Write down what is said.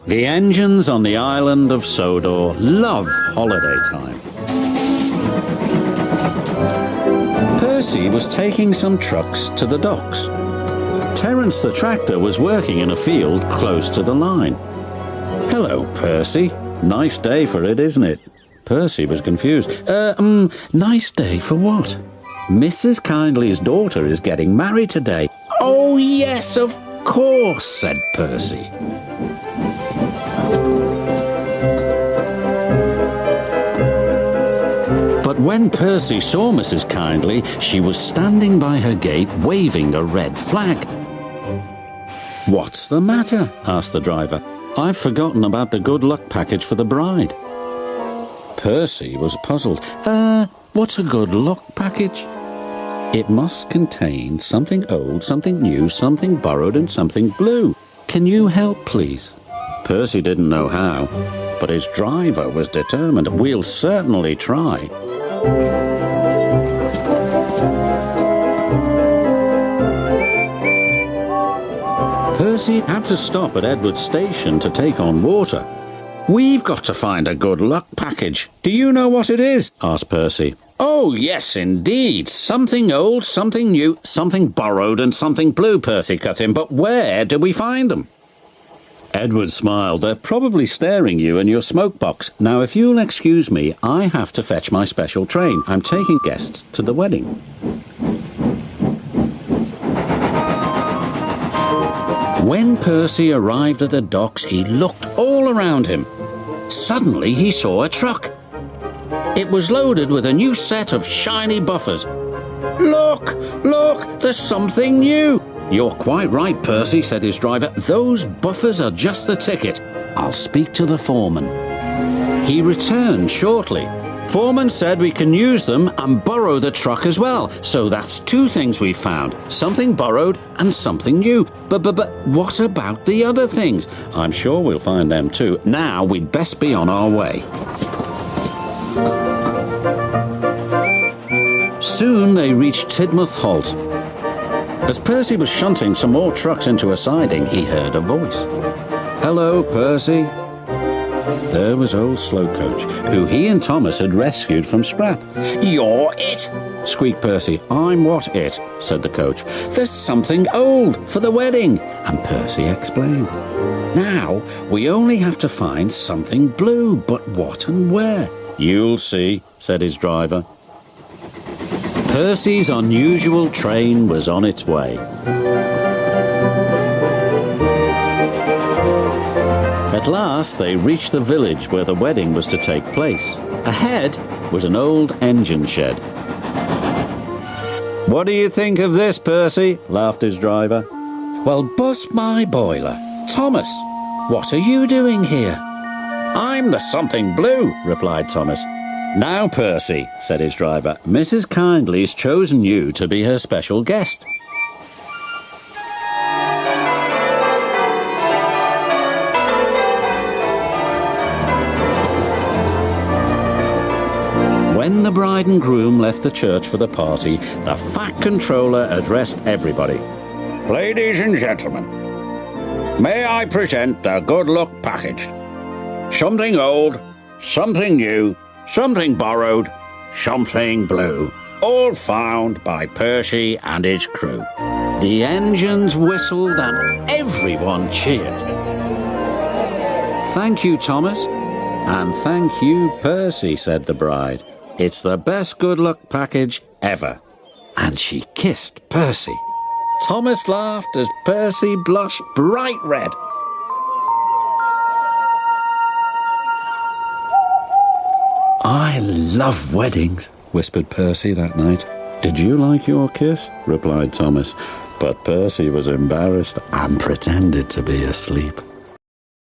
The engines on the island of Sodor love holiday time. Percy was taking some trucks to the docks. Terence the tractor was working in a field close to the line. Hello, Percy. Nice day for it, isn't it? Percy was confused. Nice day for what? Mrs. Kindly's daughter is getting married today. Oh, yes, of course, said Percy. But when Percy saw Mrs. Kindly, she was standing by her gate waving a red flag. What's the matter? Asked the driver. I've forgotten about the good luck package for the bride. Percy was puzzled. What's a good luck package? It must contain something old, something new, something borrowed, and something blue. Can you help, please? Percy didn't know how, but his driver was determined. We'll certainly try. Percy had to stop at Edward Station to take on water. We've got to find a good luck package. Do you know what it is? Asked Percy. Oh, yes, indeed. Something old, something new, something borrowed, and something blue, Percy cut in. But where do we find them? Edward smiled. They're probably staring you in your smoke box. Now, if you'll excuse me, I have to fetch my special train. I'm taking guests to the wedding. When Percy arrived at the docks, he looked all around him. Suddenly, he saw a truck. It was loaded with a new set of shiny buffers. Look, there's something new. You're quite right, Percy, said his driver. Those buffers are just the ticket. I'll speak to the foreman. He returned shortly. Foreman said we can use them and borrow the truck as well. So that's two things we found. Something borrowed and something new. But what about the other things? I'm sure we'll find them too. Now we'd best be on our way. Soon they reached Tidmouth Halt. As Percy was shunting some more trucks into a siding, he heard a voice. Hello, Percy. There was old Slowcoach, who he and Thomas had rescued from scrap. You're it, squeaked Percy. I'm what it, said the coach. There's something old for the wedding, and Percy explained. Now, we only have to find something blue, but what and where? You'll see, said his driver. Percy's unusual train was on its way. At last, they reached the village where the wedding was to take place. Ahead was an old engine shed. What do you think of this, Percy? Laughed his driver. Well, bust my boiler. Thomas, what are you doing here? I'm the something blue, replied Thomas. Now, Percy, said his driver, Mrs. Kindly's chosen you to be her special guest. When the bride and groom left the church for the party, the Fat Controller addressed everybody. Ladies and gentlemen, may I present a good luck package? Something old, something new, something borrowed, something blue, all found by Percy and his crew. The engines whistled and everyone cheered. Thank you, Thomas. And thank you, Percy, said the bride. It's the best good luck package ever. And she kissed Percy. Thomas laughed as Percy blushed bright red. I love weddings, whispered Percy that night. Did you like your kiss? Replied Thomas. But Percy was embarrassed and pretended to be asleep.